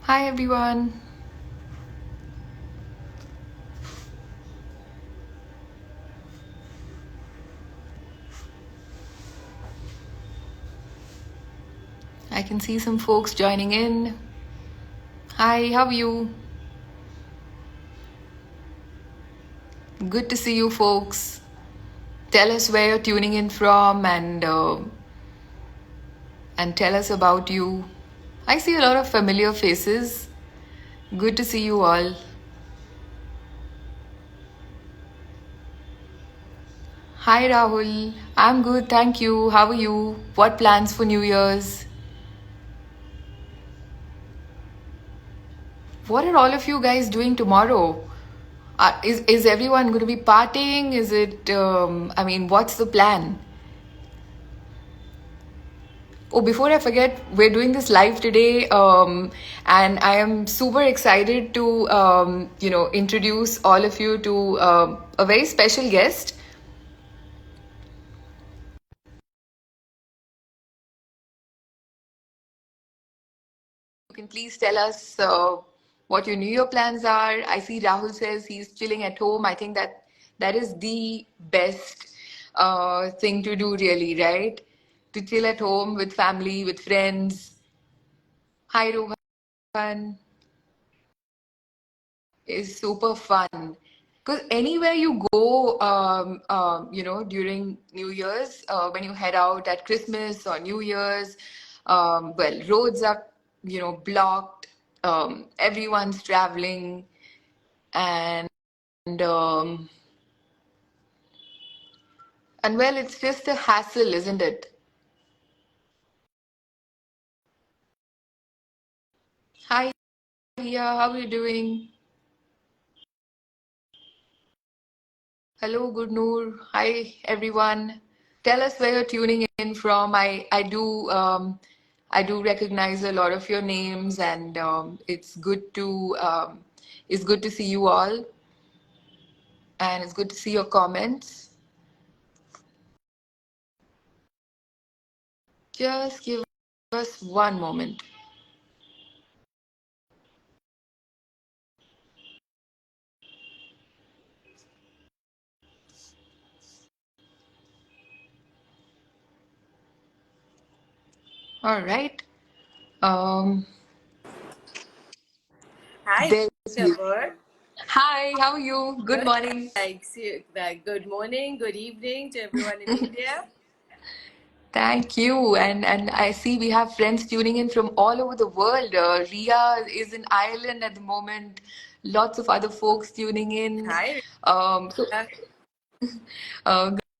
Hi everyone. I can see some folks joining in. Hi, how are you? Good to see you folks. Tell us where you're tuning in from and tell us about you. I see a lot of familiar faces. Good to see you all. Hi Rahul. I'm good, thank you. How are you? What plans for New Year's? What are all of you guys doing tomorrow? Is everyone going to be partying? Is it, what's the plan? Oh, before I forget, we're doing this live today, and I am super excited to, introduce all of you to a very special guest. You can please tell us what your New Year plans are. I see Rahul says he's chilling at home. I think that is the best thing to do, really, right? To chill at home with family, with friends. Hi, Rohan. Is super fun because anywhere you go during New Year's, when you head out at Christmas or New Year's, roads are blocked, everyone's traveling, and um, and it's just a hassle, isn't it? Hi, Ria, how are you doing? Hello, good Noor. Hi, everyone. Tell us where you're tuning in from. I do recognize a lot of your names, and it's good to see you all, and it's good to see your comments. Just give us one moment. All right. Um, Hi, there's you. Deborah. Hi, how are you? Good Good. morning. Thanks. Good morning, good evening to everyone in India. Thank you. And I see we have friends tuning in from all over the world. Ria is in Ireland at the moment. Lots of other folks tuning in. Hi, So Rita.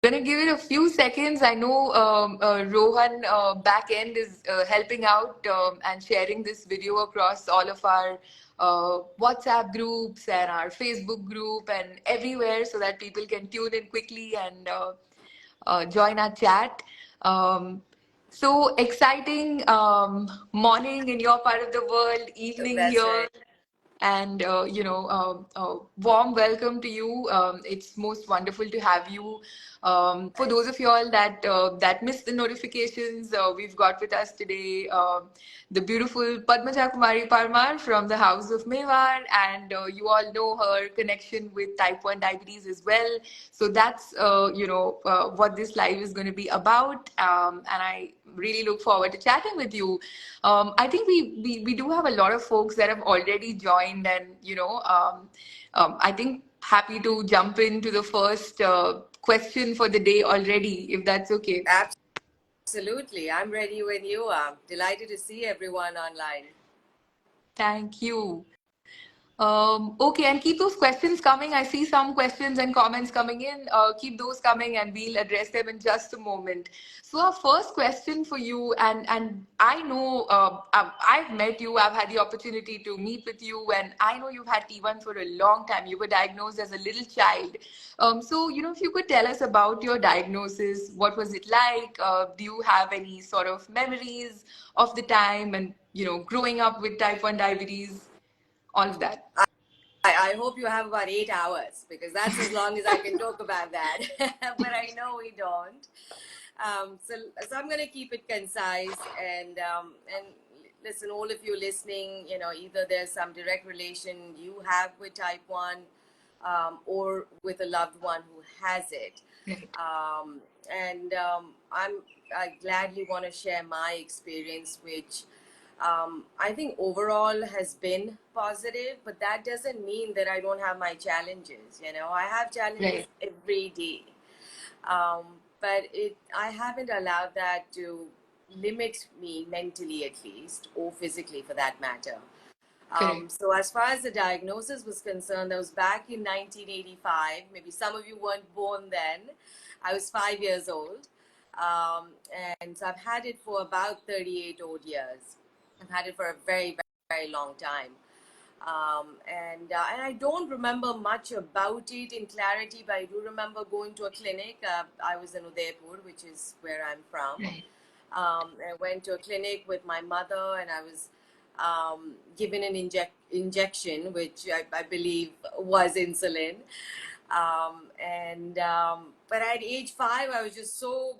gonna give it a few seconds. I know Rohan back end is helping out and sharing this video across all of our WhatsApp groups and our Facebook group and everywhere so that people can tune in quickly and join our chat. Um, so exciting morning in your part of the world, evening That's here, right. and warm welcome to you. It's most wonderful to have you. For those of you all that missed the notifications, we've got with us today the beautiful Padmaja Kumari Parmar from the House of Mewar, and you all know her connection with type 1 diabetes as well. So that's what this live is going to be about, and I really look forward to chatting with you. I think we do have a lot of folks that have already joined, and I think happy to jump into the first question for the day already, if that's okay. Absolutely. I'm ready when you are. Delighted to see everyone online. Thank you. Okay, and keep those questions coming. I see some questions and comments coming in. Keep those coming, and we'll address them in just a moment. So, our first question for you, and I know I've met you. I've had the opportunity to meet with you, and I know you've had T1 for a long time. You were diagnosed as a little child. So, if you could tell us about your diagnosis, what was it like? Do you have any sort of memories of the time and growing up with type 1 diabetes? All of that. I hope you have about 8 hours because that's as long as I can talk about that. But I know we don't. So I'm going to keep it concise and listen, all of you listening, either there's some direct relation you have with type 1, or with a loved one who has it. Right. I gladly want to share my experience, which I think overall has been positive, but that doesn't mean that I don't have my challenges. I have challenges Right. every day, um, but I haven't allowed that to limit me mentally, at least, or physically for that matter. Correct. So as far as the diagnosis was concerned, that was back in 1985. Maybe some of you weren't born then. I was 5 years old. Um, and so I've had it for about 38 odd years. I've had it for a very, very long time. And I don't remember much about it in clarity, but I do remember going to a clinic. I was in Udaipur, which is where I'm from. Right. I went to a clinic with my mother, and I was given an injection, which I believe was insulin. But at age 5, I was just so,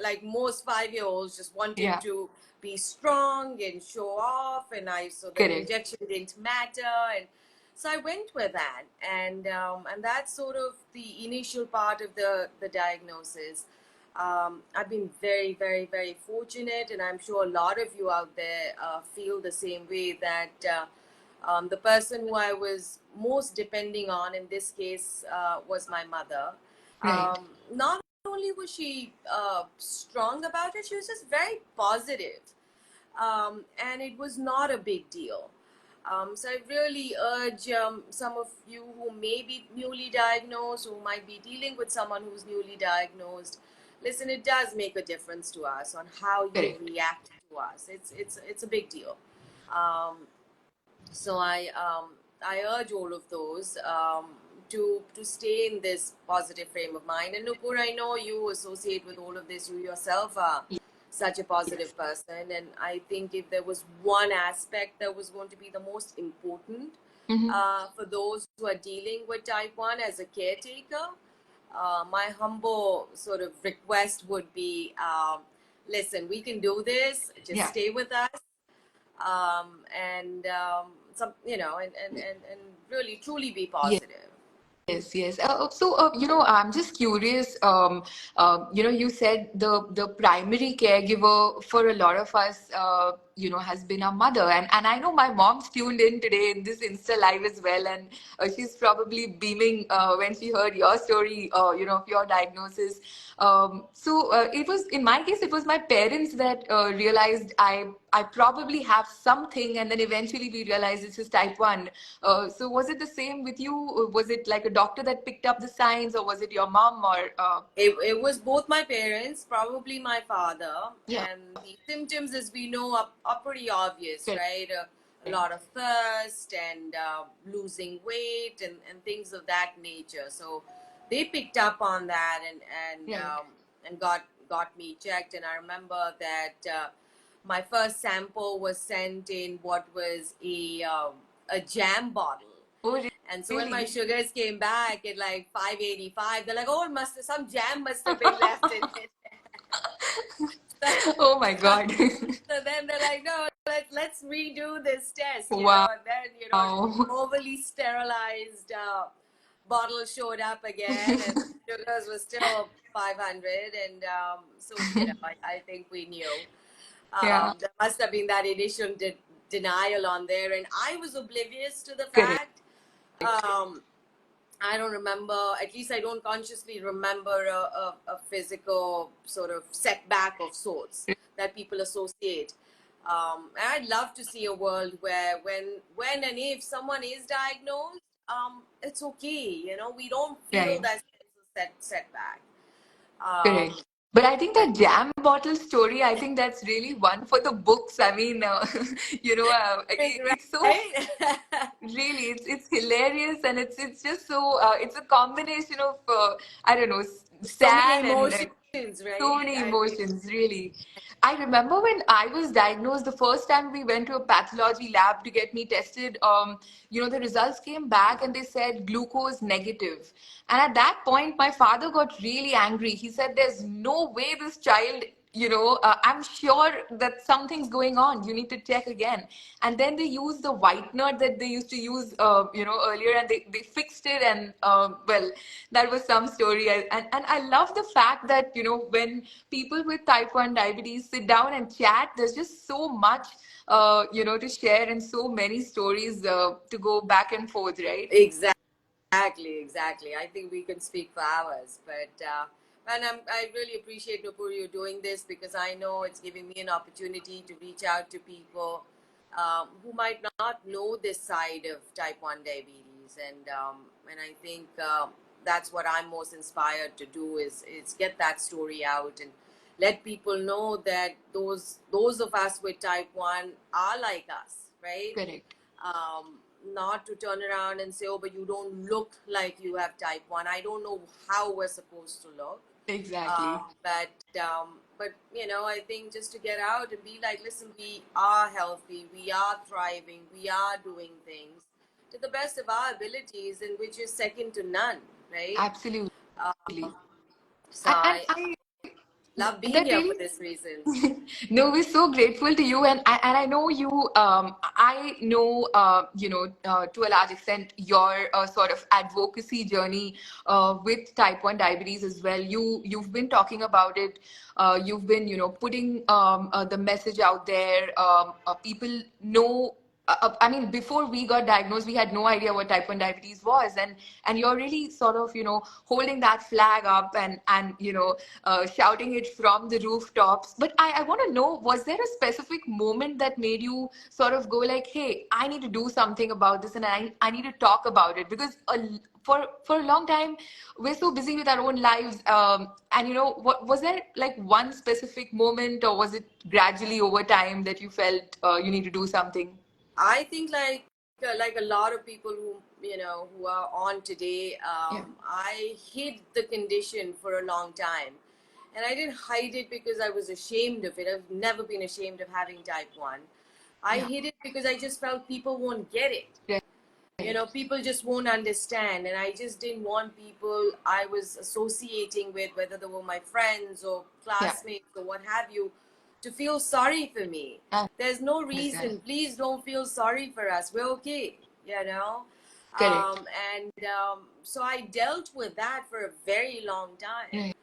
like most 5-year-olds, just wanted Yeah. to be strong and show off. So the Correct. injection didn't matter. And so I went with that. And that's sort of the initial part of the diagnosis. I've been very, very, very fortunate, and I'm sure a lot of you out there feel the same way, that the person who I was most depending on in this case was my mother. Right. Not only was she strong about it, she was just very positive. And it was not a big deal. So I really urge some of you who may be newly diagnosed, who might be dealing with someone who's newly diagnosed, listen, it does make a difference to us on how you Correct. react to us. It's a big deal. Um, so I urge all of those to stay in this positive frame of mind. And Nupur, I know you associate with all of this. You yourself are such a positive person, and I think if there was one aspect that was going to be the most important Mm-hmm. for those who are dealing with type 1 as a caretaker, my humble sort of request would be, listen, we can do this. Just Yeah. stay with us, and some, and really truly be Yes. positive. Yes, yes. I'm just curious. You said the primary caregiver for a lot of us, has been our mother, and I know my mom's tuned in today in this Insta live as well, and she's probably beaming when she heard your story, of your diagnosis. It was in my case, it was my parents that realized I probably have something, and then eventually we realized this is type 1. So was it the same with you? Was it like a doctor that picked up the signs, or was it your mom, or It was both my parents, probably my father, yeah, and the symptoms, as we know, are pretty obvious, correct, right? A lot of thirst and losing weight and things of that nature. So they picked up on that, right. and got me checked. And I remember that my first sample was sent in what was a jam bottle. Oh, And so when my really? sugars came back at like 585, they're like, "Oh, some jam must have been left in it." Oh my so, God. so then they're like, "No, let's redo this test," Wow. And then overly sterilized bottle showed up again, and sugars were still 500, and I think we knew. Yeah, There must have been that initial denial on there, and I was oblivious to the correct. fact. Um, I don't remember, at least I don't consciously remember a physical sort of setback of sorts that people associate. And I'd love to see a world where when and if someone is diagnosed, it's okay. We don't feel Right. that setback. Correct. Um, But I think that jam bottle story, I think that's really one for the books. I mean, it's so right? really, it's hilarious, and it's just so it's a combination of I don't know, So many sad and emotions, so right? many I mean, emotions, really. I remember when I was diagnosed the first time we went to a pathology lab to get me tested. The results came back and they said glucose negative. And at that point, my father got really angry. He said, "There's no way this child I'm sure that something's going on, you need to check again. And then they use the whitener that they used to use earlier, and they fixed it. And well, that was some story. And I love the fact that when people with type 1 diabetes sit down and chat, there's just so much to share, and so many stories to go back and forth, right? Exactly, exactly. I think we can speak for hours, but and I really appreciate Nupur you doing this, because I know it's giving me an opportunity to reach out to people who might not know this side of type 1 diabetes, and I think that's what I'm most inspired to do, is get that story out and let people know that those of us with type 1 are like us, right? Correct. um, Not to turn around and say, oh, but you don't look like you have type 1. I don't know how we're supposed to look. Exactly. But I think just to get out and be like, listen, we are healthy, we are thriving, we are doing things to the best of our abilities, and which is second to none, right? Absolutely. Um, so And I I love being that here for really this reasons. no, we're so grateful to you. And I know you, I know to a large extent your sort of advocacy journey with type 1 diabetes as well. You've been talking about it. You've been putting the message out there. People know, I mean, before we got diagnosed, we had no idea what type 1 diabetes was, and you're really sort of holding that flag up, and shouting it from the rooftops. But I want to know, was there a specific moment that made you sort of go like, hey, I need to do something about this, and I need to talk about it? Because for a long time we're so busy with our own lives, and what was there, like, one specific moment, or was it gradually over time that you felt you need to do something? I think like a lot of people who are on today, Yeah. I hid the condition for a long time, and I didn't hide it because I was ashamed of it. I've never been ashamed of having type 1. I Yeah. hid it because I just felt people won't get it. Right. People just won't understand, and I just didn't want people I was associating with, whether they were my friends or Yeah. classmates or what have you, to feel sorry for me. I There's no understand. reason. Please don't feel sorry for us. We're okay, you know. Correct. So I dealt with that for a very long time. Right.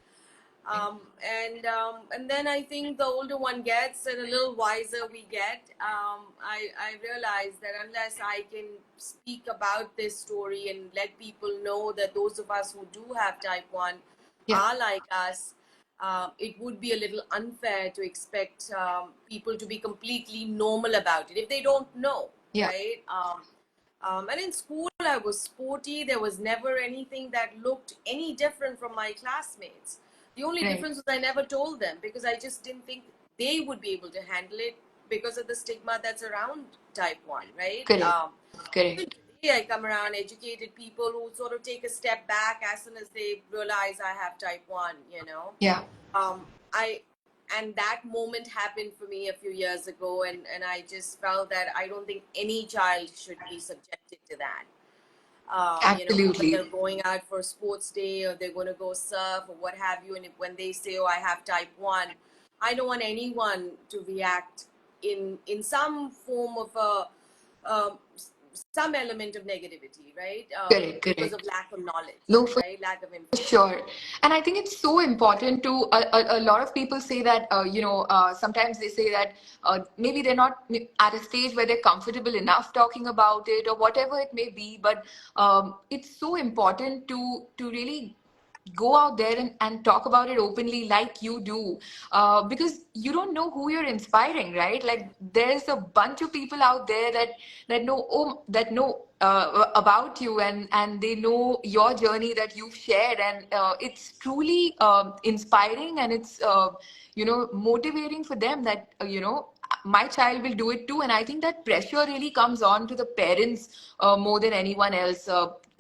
And then I think the older one gets and a little wiser we get, I realize that unless I can speak about this story and let people know that those of us who do have type 1 Yeah. are like us, it would be a little unfair to expect people to be completely normal about it if they don't know, Yeah. right? And in school, I was sporty. There was never anything that looked any different from my classmates. The only Right. difference was I never told them, because I just didn't think they would be able to handle it because of the stigma that's around type 1, right? Correct. Even Correct. today, I come around educated people who sort of take a step back as soon as they realize I have type 1, Yeah. Um, I and that moment happened for me a few years ago, and I just felt that I don't think any child should be subjected to that. When Absolutely. they're going out for a sports day, or they're going to go surf or what have you, and when they say, oh, I have type 1, I don't want anyone to react in some form of um, some element of negativity, right? Correct. Because of Correct. lack of knowledge, No, for right? Lack of information. sure. And I think it's so important to a lot of people say that sometimes they say that maybe they're not at a stage where they're comfortable enough talking about it, or whatever it may be. But it's so important to really go out there and talk about it openly, like you do, because you don't know who you're inspiring, right? Like, there's a bunch of people out there that know about you, and they know your journey that you've shared, and it's truly inspiring, and it's motivating for them that my child will do it too. And I think that pressure really comes on to the parents more than anyone else.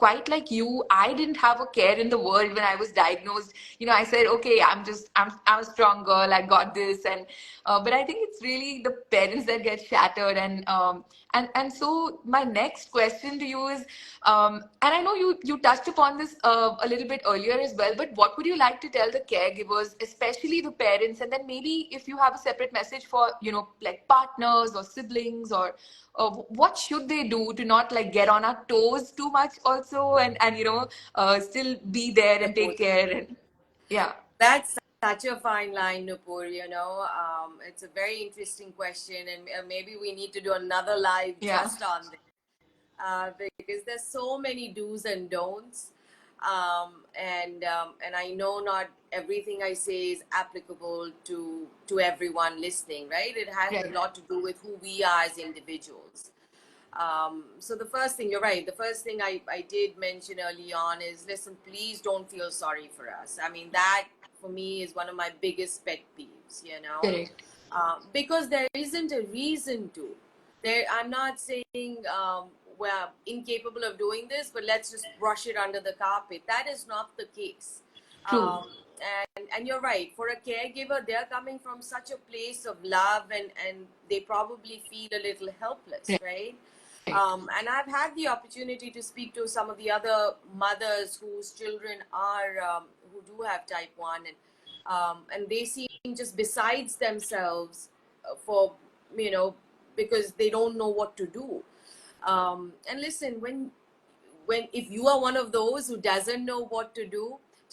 quite like you, I didn't have a care in the world when I was diagnosed. I said, okay, I'm a strong girl, I got this. And but I think it's really the parents that get shattered. And so my next question to you is, and I know you touched upon this a little bit earlier as well, but what would you like to tell the caregivers, especially the parents, and then maybe if you have a separate message for, like partners or siblings, or what should they do to not like get on our toes too much also, and still be there and take care. And yeah. That's such a fine line, Nupur. It's a very interesting question, and maybe we need to do another live Yeah. just on this, because there's so many do's and don'ts, and I know not everything I say is applicable to everyone listening. Right? It has a Right. lot to do with who we are as individuals. So the first thing, you're right, the first thing I did mention early on is, listen, please don't feel sorry for us. I mean, that for me is one of my biggest pet peeves, Correct. because there isn't a reason to. I'm not saying we're incapable of doing this, but let's just brush it under the carpet. That is not the case. True. And you're right, for a caregiver, they're coming from such a place of love, and they probably feel a little helpless, Right. right? And I've had the opportunity to speak to some of the other mothers whose children are who do have type 1, and they seem just besides themselves, for you know because they don't know what to do. And listen, when if you are one of those who doesn't know what to do,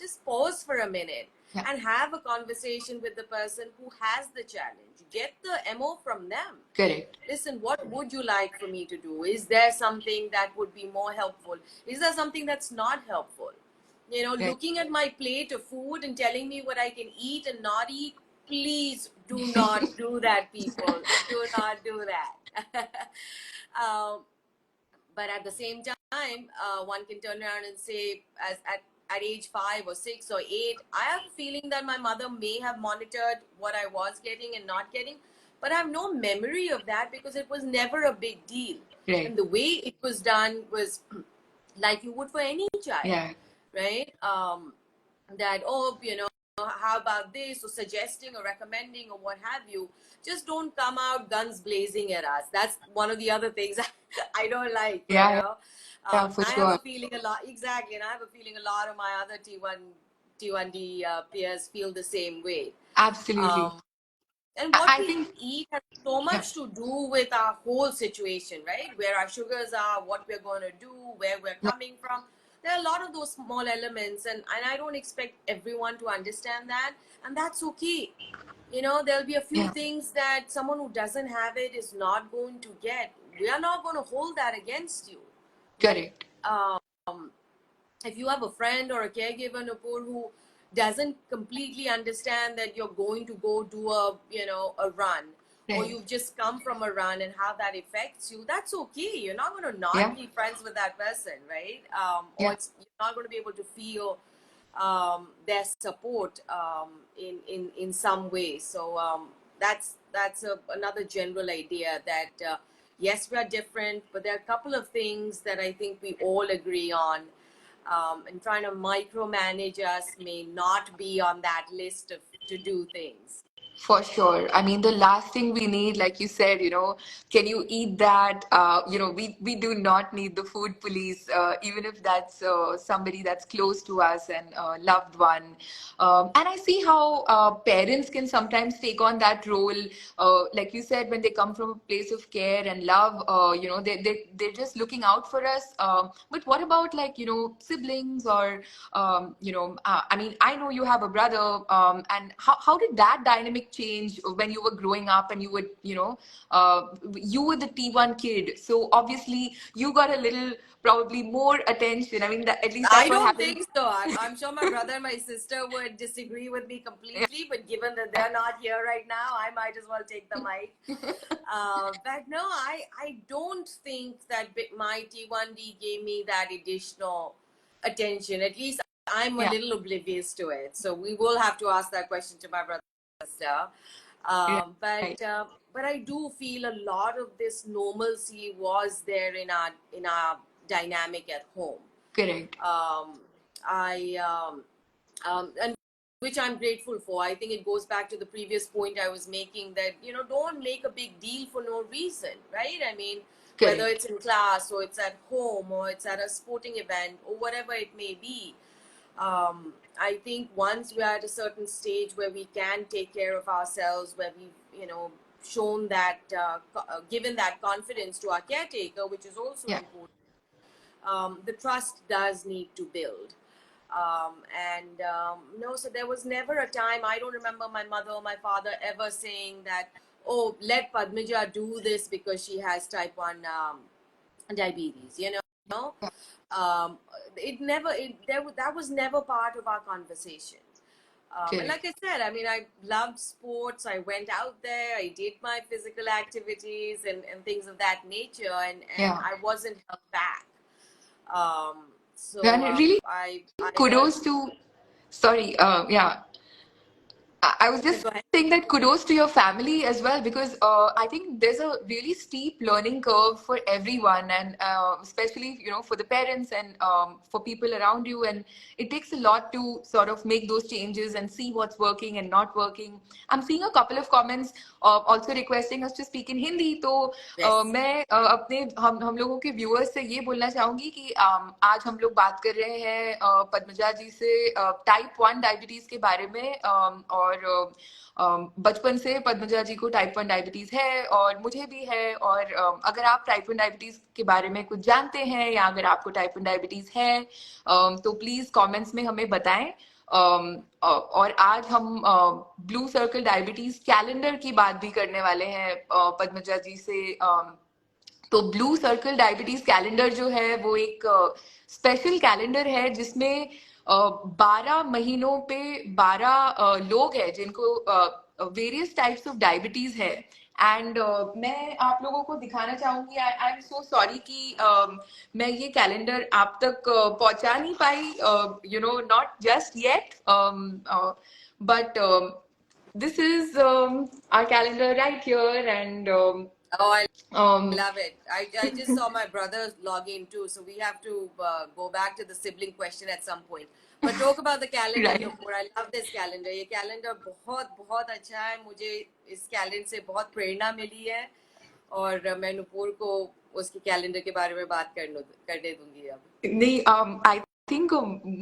just pause for a minute Yeah. and have a conversation with the person who has the challenge. Get the mo from them. Correct. Listen, what would you like for me to do? Is there something that would be more helpful? Is there something that's not helpful? Right. Looking at my plate of food and telling me what I can eat and not eat, please do not do that, people. Do not do that. um, but at the same time, one can turn around and say, at age 5 or 6 or 8, I have a feeling that my mother may have monitored what I was getting and not getting, but I have no memory of that because it was never a big deal. Right. And the way it was done was like you would for any child, Yeah. right? That, oh, how about this, or suggesting or recommending or what have you. Just don't come out guns blazing at us. That's one of the other things I don't like. Yeah. Yeah, for I have sure. a feeling a lot, exactly, and I have a feeling a lot of my other T1D peers feel the same way. Absolutely. Um, and what I we think. eat has so Yeah. much to do with our whole situation, right? Where our sugars are, what we're going to do, where we're Yeah. coming from. There are a lot of those small elements, and I don't expect everyone to understand that, and that's okay. There'll be a few Yeah. things that someone who doesn't have it is not going to get. We are not going to hold that against you. Correct. Um, if you have a friend or a caregiver, Nupur, who doesn't completely understand that you're going to go do a run, or Right. you've just come from a run and how that affects you, that's okay. You're not going to not Yeah. be friends with that person, right? Or Yeah. you're not going to be able to feel their support in some way. So that's another general idea that yes, we are different, but there are a couple of things that I think we all agree on, and trying to micromanage us may not be on that list of to do things. For sure. I mean, the last thing we need, like you said, can you eat that? We do not need the food police, even if that's somebody that's close to us and loved one. And I see how parents can sometimes take on that role. Like you said, when they come from a place of care and love, they're just looking out for us. But what about like, siblings or, I mean, I know you have a brother, and how did that dynamic change when you were growing up and you were the T1 kid. So obviously you got a little, probably more attention. I mean, at least that's I what don't happened. think so. I'm sure my brother and my sister would disagree with me completely, but given that they're not here right now, I might as well take the mic. But no, I don't think that my T1D gave me that additional attention. At least I'm a Yeah. little oblivious to it. So we will have to ask that question to my brother and sister. Yeah. Um, but Right. uh, but I do feel a lot of this normalcy was there in our dynamic at home. Correct. And which I'm grateful for. I think it goes back to the previous point I was making, that don't make a big deal for no reason, right? I mean, whether Correct. it's in class or it's at home or it's at a sporting event or whatever it may be. I think once we are at a certain stage where we can take care of ourselves, where we've shown that, given that confidence to our caretaker, which is also Yeah. important, the trust does need to build. No, so there was never a time, I don't remember my mother or my father ever saying that, oh, let Padmaja do this because she has type 1 diabetes, Yeah. um, that was never part of our conversation. And Correct. like I said, I mean, I loved sports. I went out there, I did my physical activities and things of that nature, and Yeah. I wasn't held back. Um, And really, I kudos urge. to, sorry, yeah, I was You just go ahead. saying that kudos to your family as well, because I think there's a really steep learning curve for everyone, and especially for the parents and for people around you, and it takes a lot to sort of make those changes and see what's working and not working. I'm seeing a couple of comments also requesting us to speak in Hindi, तो Yes. मैं अपने हम लोगों के viewers से ये बोलना चाहूंगी कि आज हम लोग बात कर रहे हैं पद्मजा जी से टाइप 1 डायबिटीज के बारे में, और बचपन से पद्मजा जी को टाइप 1 डायबिटीज है और मुझे भी है, और अगर आप टाइप 1 डायबिटीज के बारे में कुछ जानते हैं या अगर आपको टाइप 1 डायबिटीज है तो प्लीज कमेंट्स में हमें बताएं। और आज हम ब्लू सर्कल डायबिटीज कैलेंडर की बात भी करने वाले हैं पद्मजा जी से। तो ब्लू सर्कल डायबिटीज कैलेंडर जो है वो एक स्पेशल कैलेंडर है जिसमें 12 महीनों पे 12 लोग हैं जिनको वेरियस टाइप्स ऑफ डायबिटीज है। एंड मैं आप लोगों को दिखाना चाहूंगी, आई एम सो सॉरी कि मैं ये कैलेंडर आप तक पहुंचा नहीं पाई, not just yet, but this is our calendar right here, and Oh, I um, love it. I just saw my brother log in too, so we have to go back to the sibling question at some point. But talk about the calendar, right. Nupur. I love this calendar. ये calendar बहुत बहुत अच्छा है. मुझे इस calendar से बहुत प्रेरणा मिली है, और मैं नुपुर को उसके कैलेंडर के बारे में बात करने दूंगी अब. नहीं, आई थिंक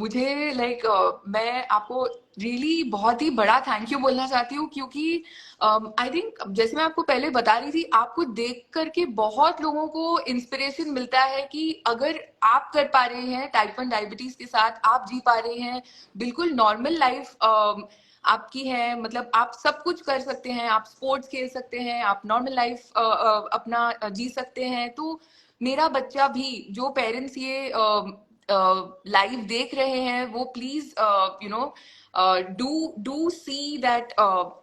मुझे लाइक मैं आपको रियली बहुत ही बड़ा थैंक यू बोलना चाहती हूँ, क्योंकि आई थिंक जैसे मैं आपको पहले बता रही थी, आपको देख करके बहुत लोगों को इंस्पिरेशन मिलता है कि अगर आप कर पा रहे हैं टाइप 1 डायबिटीज के साथ, आप जी पा रहे हैं बिल्कुल नॉर्मल लाइफ आपकी है, मतलब आप सब कुछ कर सकते हैं, आप स्पोर्ट्स खेल सकते हैं, आप नॉर्मल लाइफ अपना जी सकते हैं, तो मेरा बच्चा भी, जो पेरेंट्स ये लाइव देख रहे हैं वो please do see that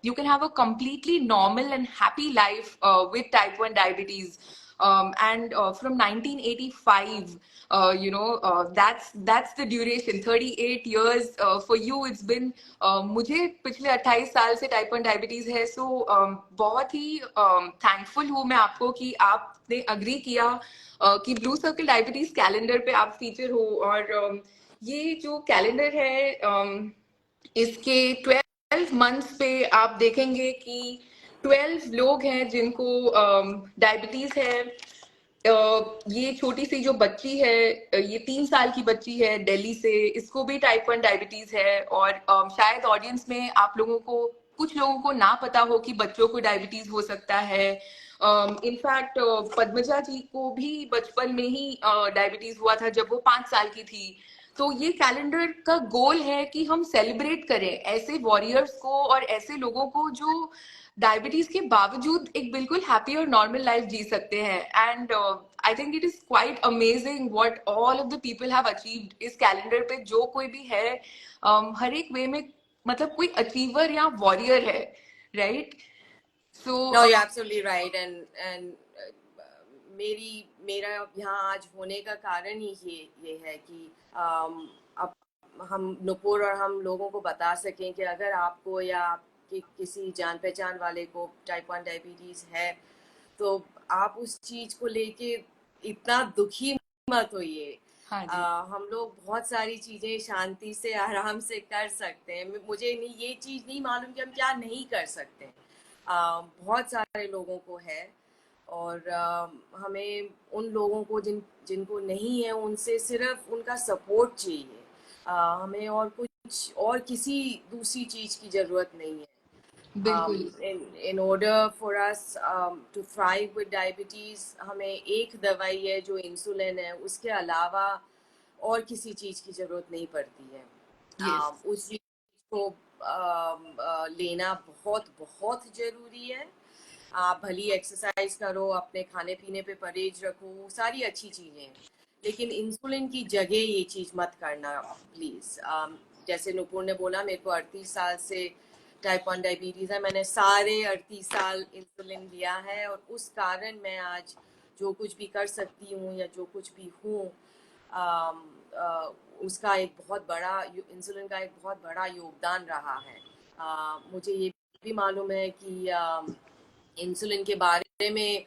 you can have a completely normal and happy life with type 1 diabetes. And from 1985, that's the duration, 38 years for you it's been. मुझे पिछले 28 साल से टाइप 1 डायबिटीज है, सो बहुत ही थैंकफुल हूँ मैं आपको कि आपने अग्री किया कि ब्लू सर्कल डायबिटीज कैलेंडर पे आप फीचर हो। और ये जो कैलेंडर है इसके 12 मंथ्स पे आप देखेंगे कि 12 लोग हैं जिनको डायबिटीज है। ये छोटी सी जो बच्ची है, ये 3 साल की बच्ची है दिल्ली से, इसको भी टाइप 1 डायबिटीज है। और शायद ऑडियंस में आप लोगों को, कुछ लोगों को ना पता हो कि बच्चों को डायबिटीज हो सकता है। इनफैक्ट पद्मजा जी को भी बचपन में ही डायबिटीज हुआ था जब वो 5 साल की थी। तो ये कैलेंडर का गोल है कि हम सेलिब्रेट करें ऐसे वॉरियर्स को और ऐसे लोगों को जो डायबिटीज के बावजूद एक बिल्कुल हैप्पी और नॉर्मल लाइफ जी सकते हैं। And I think it is quite amazing what all of the people have achieved इस कैलेंडर पे, जो कोई भी है हर एक वे में, मतलब कोई अचीवर या वॉरियर है, right? So No, you're absolutely right. And मेरा यहाँ आज होने का कारण ही ये है कि अब हम नुपुर और हम लोगों को बता सकें कि अगर आपको या आपके किसी जान पहचान वाले को टाइप 1 डायबिटीज है, तो आप उस चीज को लेके इतना दुखी मत होइए. हाँ जी। हम लोग बहुत सारी चीजें शांति से आराम से कर सकते हैं। मुझे नहीं, ये चीज नहीं मालूम कि हम क्या नहीं कर सकते हैं। बहुत सारे लोगों को है, और हमें उन लोगों को जिनको नहीं है, उनसे सिर्फ उनका सपोर्ट चाहिए। हमें और कुछ और किसी दूसरी चीज की जरूरत नहीं है। बिल्कुल। In order for us to thrive with diabetes, हमें एक दवाई है जो इंसुलिन है, उसके अलावा और किसी चीज़ की ज़रूरत नहीं पड़ती है। यस। उस चीज़ को लेना बहुत बहुत ज़रूरी है। आप भली एक्सरसाइज करो, अपने खाने पीने पे परहेज रखो, सारी अच्छी चीज़ें हैं, लेकिन इंसुलिन की जगह ये चीज़ मत करना प्लीज़। जैसे नुपुर ने बोला, मेरे को 38 साल से टाइप 1 डायबिटीज़ है। मैंने सारे 38 साल इंसुलिन लिया है, और उस कारण मैं आज जो कुछ भी कर सकती हूँ या जो कुछ भी हूँ, उसका एक बहुत बड़ा, इंसुलिन का एक बहुत बड़ा योगदान रहा है। मुझे ये भी मालूम है कि इंसुलिन के बारे में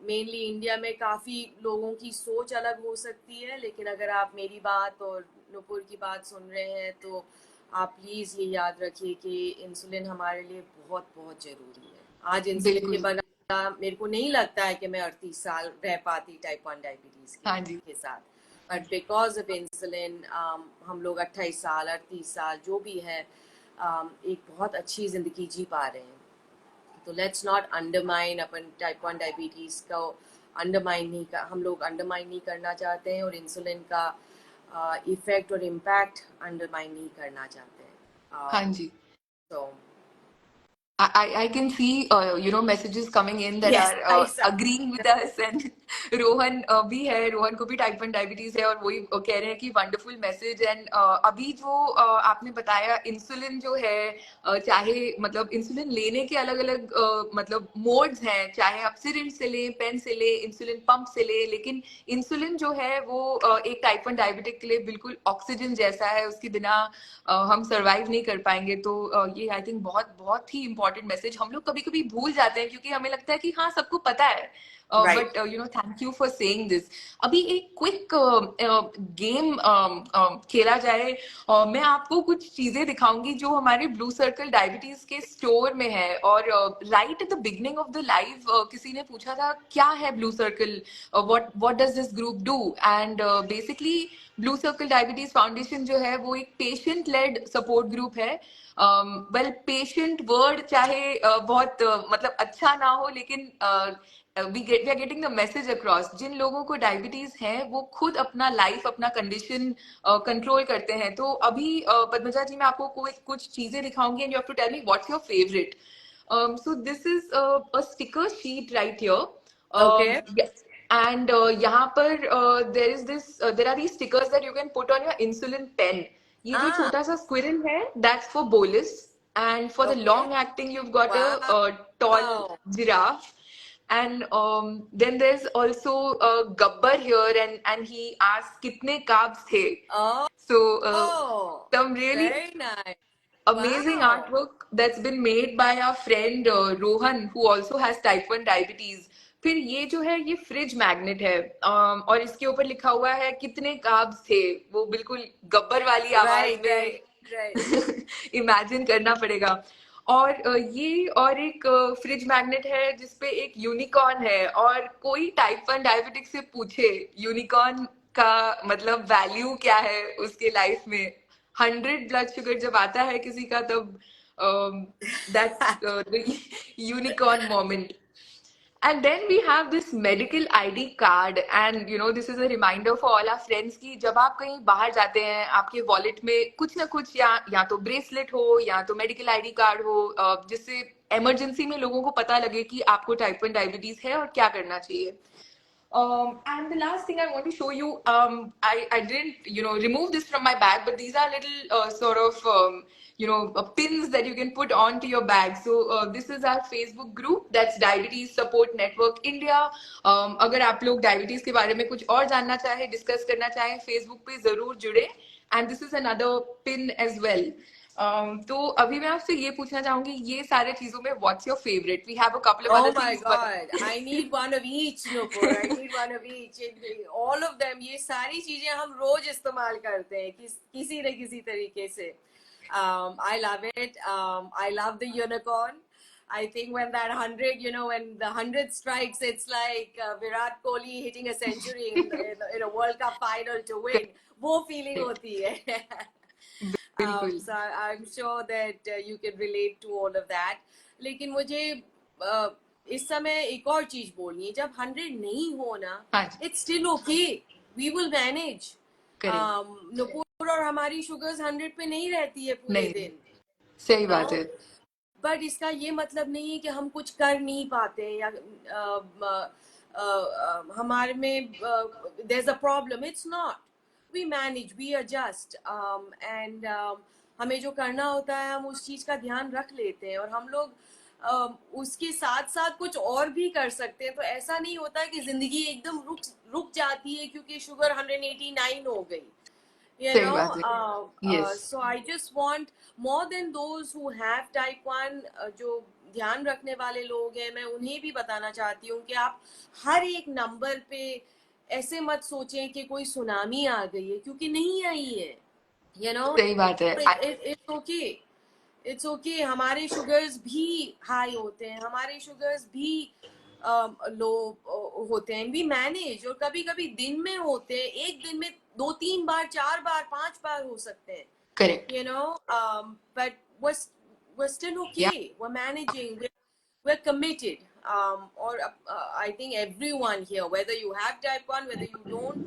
मेनली इंडिया में काफ़ी लोगों की सोच अलग हो सकती है, लेकिन अगर आप मेरी बात और नुपुर की बात सुन रहे हैं, तो आप प्लीज़ ये याद रखिए कि इंसुलिन हमारे लिए बहुत बहुत ज़रूरी है। आज इंसुलिन के बिल्कुल। बगैर मेरे को नहीं लगता है कि मैं 38 साल रह पाती टाइप 1 डायबिटीज़ हाँ जी। के साथ। बट बिकॉज ऑफ इंसुलिन हम लोग 28 साल 38 साल जो भी है, एक बहुत अच्छी ज़िंदगी जी पा रहे हैं। तो let's not undermine upon type 1 diabetes को, अंडरमाइन नहीं कर, हम लोग अंडरमाइन नहीं करना चाहते हैं, और इंसुलिन का इफेक्ट और इम्पैक्ट अंडरमाइन नहीं करना चाहते हाँ हैं। जी। तो I can see messages coming in that yes, are I agreeing with us and Rohan भी है, रोहन को भी टाइप 1 डायबिटीज है और वही कह रहे हैं कि वंडरफुल मैसेज। एंड अभी जो आपने बताया इंसुलिन जो है, चाहे मतलब इंसुलिन लेने के अलग अलग मतलब मोड्स हैं, चाहे आप सिरिंज से लें, पेन से लें, इंसुलिन पंप से लें, लेकिन इंसुलिन जो है वो एक टाइप 1 डायबिटिक के लिए बिल्कुल ऑक्सीजन जैसा है, उसके बिना हम सरवाइव नहीं कर पाएंगे। तो ये आई थिंक बहुत बहुत ही इंपॉर्टेंट मैसेज हम लोग कभी कभी भूल जाते हैं, क्योंकि हमें लगता है कि हाँ सबको पता है। Right. But thank you for saying this. अभी एक क्विक गेम खेला जाए। मैं आपको कुछ चीजें दिखाऊंगी जो हमारे ब्लू सर्कल डायबिटीज के स्टोर में है। और right at the beginning of the live किसी ने पूछा था क्या है blue circle, what what does this group do. And basically blue circle diabetes foundation जो है वो एक पेशेंट लेड सपोर्ट ग्रुप है। वेल पेशेंट वर्ड चाहे बहुत मतलब अच्छा ना हो, लेकिन we are getting the message across. जिन लोगों को डायबिटीज है वो खुद अपना लाइफ, अपना कंडीशन कंट्रोल करते हैं। तो अभी पद्मजा जी मैं आपको कुछ चीजें दिखाऊंगी and you have to tell me what's your favourite. So this is a sticker sheet right here. Okay. Yes. And यहाँ पर there are these stickers that you can put on your insulin pen. ये जो छोटा सा squirrel है, that's for bolus. And for the okay. long acting, you've got a tall wow. giraffe. And then there's also a gabbar here, and he asked कितने carbs थे. So some really very nice. amazing wow. artwork that's been made by our friend Rohan, who also has type 1 diabetes. फिर ये जो है ये fridge magnet है, और इसके ऊपर लिखा हुआ है कितने कार्ब्स थे, वो बिल्कुल गब्बर वाली आवाज राइट में राइट राइट। इमेजिन करना पड़ेगा। और ये और एक फ्रिज मैग्नेट है जिसपे एक यूनिकॉर्न है, और कोई टाइप 1 डायबिटिक से पूछे यूनिकॉर्न का मतलब वैल्यू क्या है उसके लाइफ में, 100 ब्लड शुगर जब आता है किसी का, तब that's the unicorn moment. And then we have this medical ID card, and this is a reminder for all our friends कि जब आप कहीं बाहर जाते हैं आपके वॉलेट में कुछ ना कुछ, या तो ब्रेसलेट हो या तो मेडिकल आईडी कार्ड हो, जिससे इमरजेंसी में लोगों को पता लगे कि आपको टाइप 1 डायबिटीज है और क्या करना चाहिए। And the last thing I want to show you, I didn't, remove this from my bag, but these are little sort of, pins that you can put onto your bag. So this is our Facebook group, that's Diabetes Support Network India. अगर आप लोग diabetes के बारे में कुछ और जानना चाहे, डिस्कस करना चाहे, Facebook पे जरूर जुड़े. And this is another pin as well. तो अभी मैं आपसे ये पूछना चाहूंगी, ये सारे चीजों में what's your favourite? We have a couple of Oh other my things but God, I need one of each, Nupur. I need one of each. All of them. ये सारी चीजें हम रोज इस्तेमाल करते हैं किसी न किसी तरीके से. I love it. I love the unicorn. I think when that 100, when the 100 strikes, it's like Virat Kohli hitting a century in a World Cup final to win. वो feeling होती है. बिल्कुल. I'm sure that you can relate to all of that. लेकिन मुझे इस समय एक और चीज बोलनी है. जब 100 नहीं हो ना, हाँ जी. it's still okay. We will manage. Correct. Nupur और हमारी शुगर्स 100 पे नहीं रहती है पूरे नहीं, दिन. सही बात है. बट इसका ये मतलब नहीं है कि हम कुछ कर नहीं पाते या हमारे में there's a problem. It's not. We manage, we adjust, and हमें जो करना होता है हम उस चीज का ध्यान रख लेते हैं. और हम लोग उसके साथ साथ कुछ और भी कर सकते हैं. तो ऐसा नहीं होता है कि जिंदगी एकदम रुक जाती है क्योंकि शुगर 189 हो गई. सही बात है. Yes. So I just want more than those who have type 1, जो ध्यान रखने वाले लोग हैं, मैं उन्हें भी बताना चाहती हूँ कि आप हर एक नंबर पे ऐसे मत सोचें कि कोई सुनामी आ गई है, क्योंकि नहीं आई है. सही बात है. It's okay. It's okay. हमारे शुगर्स भी हाई होते हैं, हमारे शुगर्स भी लो होते हैं. We manage. और कभी कभी दिन में होते हैं, एक दिन में 2-3 बार, 4 बार, 5 बार हो सकते हैं. करेक्ट. But we're still या. okay. We're managing. We're committed. Or I think everyone here, whether you have type 1, whether you don't,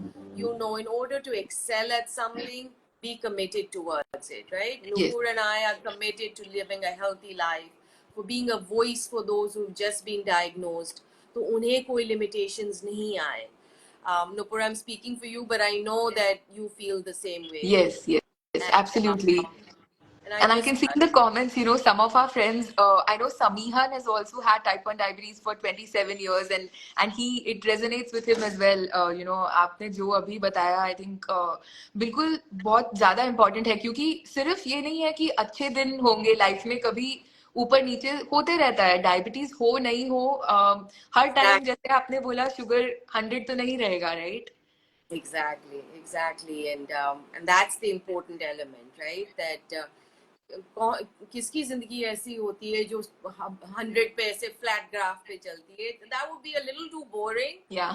in order to excel at something, be committed towards it, right? Yes. Nupur and I are committed to living a healthy life, for being a voice for those who've just been diagnosed. तो उन्हें कोई limitations नहीं आए. Nupur, I'm speaking for you, but I know that you feel the same way. Yes, yes, And absolutely. and I And I just can see in the comments, some of our friends, I know Samihan has also had type 1 diabetes for 27 years, and it resonates with him as well. आपने जो अभी बताया, I think बिल्कुल बहुत ज़्यादा important है, क्योंकि सिर्फ ये नहीं है कि अच्छे दिन होंगे लाइफ में, कभी ऊपर नीचे होते रहता है. डायबिटीज हो नहीं हो, हर टाइम जैसे आपने बोला शुगर 100 तो नहीं रहेगा, right? Exactly, and that's the important element, right? That किसकी जिंदगी ऐसी होती है जो 100 पे ऐसे फ्लैट ग्राफ पे चलती है? That would be a little too boring. Yeah.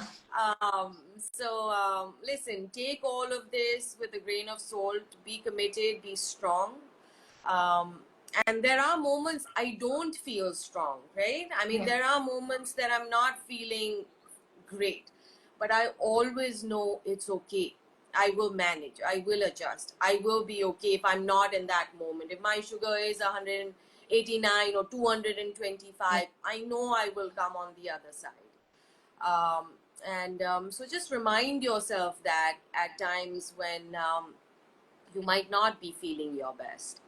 Listen, take all of this with a grain of salt. Be committed, be strong. And there are moments I don't feel strong, right? I mean, Yeah. there are moments that I'm not feeling great, but I always know it's okay. I will manage. I will adjust. I will be okay if I'm not in that moment. If my sugar is 189 or 225, I know I will come on the other side. So just remind yourself that at times when you might not be feeling your best.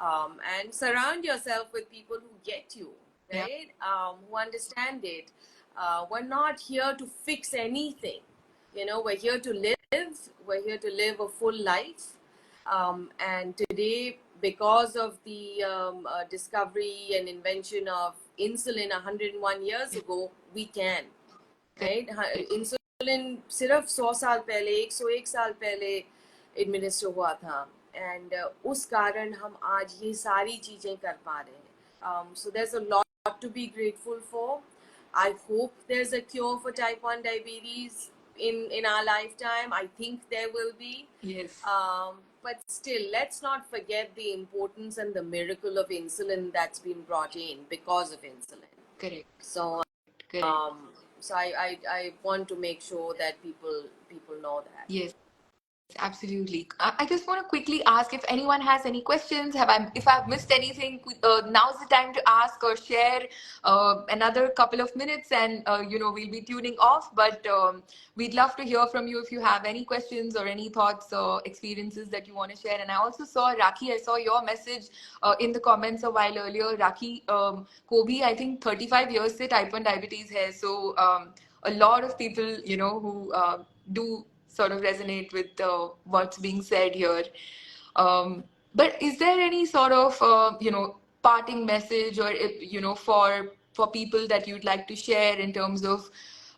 And surround yourself with people who get you, right? Who understand it. We're not here to fix anything. We're here to live. We're here to live a full life. And today, because of the discovery and invention of insulin 101 years ago, we can, right? Insulin सिर्फ 100 साल पहले, 101 साल पहले administer हुआ था. And उस कारण हम आज ये सारी चीजें कर पा रहे हैं. So there's a lot to be grateful for. I hope there's a cure for type 1 diabetes in our lifetime. I think there will be. Yes. But still, let's not forget the importance and the miracle of insulin that's been brought in because of insulin. Correct. So, so I want to make sure that people know that. Yes. Absolutely. I just want to quickly ask if anyone has any questions. If I've missed anything, now's the time to ask or share. Another couple of minutes, and we'll be tuning off. But we'd love to hear from you if you have any questions or any thoughts or experiences that you want to share. And I also saw Rakhi. I saw your message in the comments a while earlier. Rakhi, Kobi, I think 35 years se type 1 diabetes hai. So a lot of people, who do sort of resonate with what's being said here. But is there any sort of parting message, or for people that you'd like to share in terms of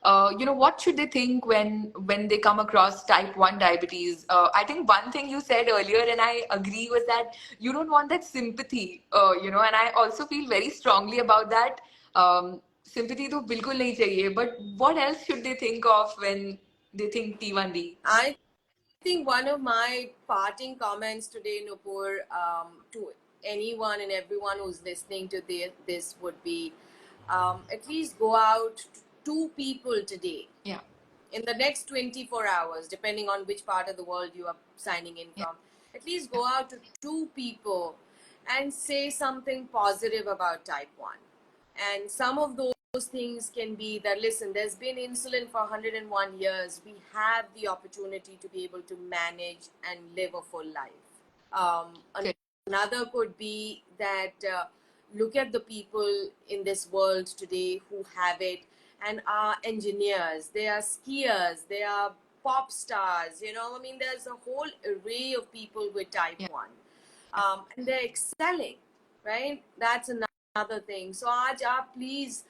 what should they think when they come across type 1 diabetes? I think one thing you said earlier, and I agree, was that you don't want that sympathy, and I also feel very strongly about that. Sympathy to bilkul nahi chahiye, but what else should they think of when they think T1D? I think one of my parting comments today, Nupur, to anyone and everyone who's listening to this would be, at least go out to two people today. Yeah. In the next 24 hours, depending on which part of the world you are signing in from, at least go out to two people and say something positive about type 1. And some of those things can be that, listen, there's been insulin for 101 years. We have the opportunity to be able to manage and live a full life. Okay. Another could be that look at the people in this world today who have it and are engineers, they are skiers, they are pop stars, I mean, there's a whole array of people with type 1. And they're excelling, right? That's another thing. So आज आप please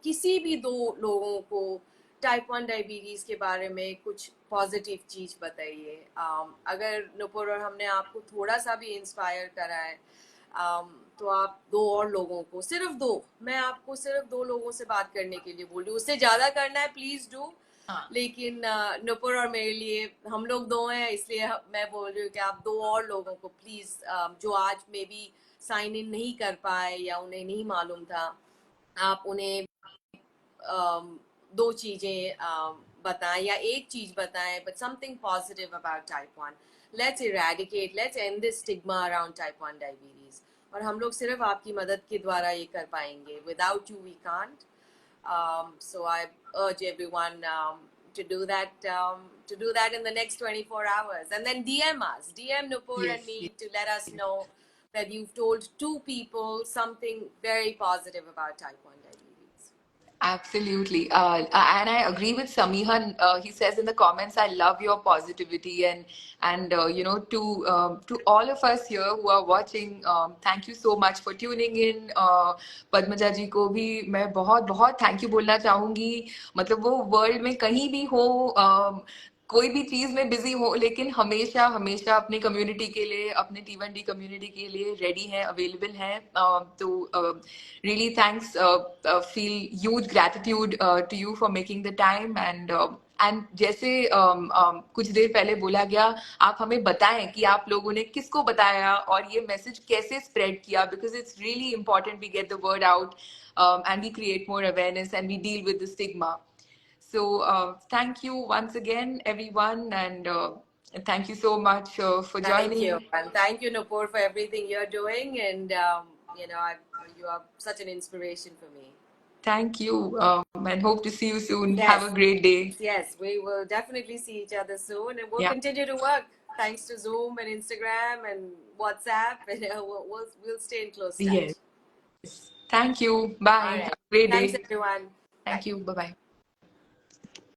किसी भी दो लोगों को type 1 diabetes के बारे में कुछ पॉजिटिव चीज बताइए. अगर नुपुर और हमने आपको थोड़ा सा भी इंस्पायर करा है, तो आप दो और लोगों को, सिर्फ दो, मैं आपको सिर्फ दो लोगों से बात करने के लिए बोल रही हूँ. उससे ज्यादा करना है प्लीज डू. लेकिन नुपुर और मेरे लिए, हम लोग दो हैं, इसलिए मैं बोल रही हूँ कि आप दो और लोगों को प्लीज, जो आज मे बी साइन इन नहीं कर पाए या उन्हें नहीं मालूम था, आप उन्हें दो चीजें बताएं या एक चीज बताएं, but something positive about type 1. Let's eradicate, let's end this stigma around type 1 diabetes. और हम लोग सिर्फ आपकी मदद के द्वारा ये कर पाएंगे. Without you, we can't. So I urge everyone to do that in the next 24 hours. And then DM us, DM Nupur Yes, and me, yes. to let us know that you've told two people something very positive about type 1 diabetes. Absolutely. And I agree with Samihan. He says in the comments, "I love your positivity," and to all of us here who are watching, thank you so much for tuning in. Padmaja जी को भी मैं बहुत बहुत thank you बोलना चाहूंगी. मतलब वो world में कहीं भी हो, कोई भी चीज में बिजी हो, लेकिन हमेशा हमेशा अपनी कम्युनिटी के लिए, अपने T1D कम्युनिटी के लिए रेडी है, अवेलेबल है. तो really thanks, feel huge gratitude to you for making the time. And जैसे कुछ देर पहले बोला गया, आप हमें बताएं कि आप लोगों ने किसको बताया और ये मैसेज कैसे स्प्रेड किया, because it's really important we get the word out, and we create more awareness and we deal with the stigma. So thank you once again, everyone, and thank you so much for Thank you. joining. And thank you, Nupur, for everything you're doing. And, you are such an inspiration for me. Thank you, and hope to see you soon. Have Yes. a great day. Yes, we will definitely see each other soon. And we'll Yeah. continue to work thanks to Zoom and Instagram and WhatsApp. And we'll stay in close touch. Yes. Thank you. All Bye. right. Have a great Thanks, day. everyone. Thank Bye. you. Bye bye.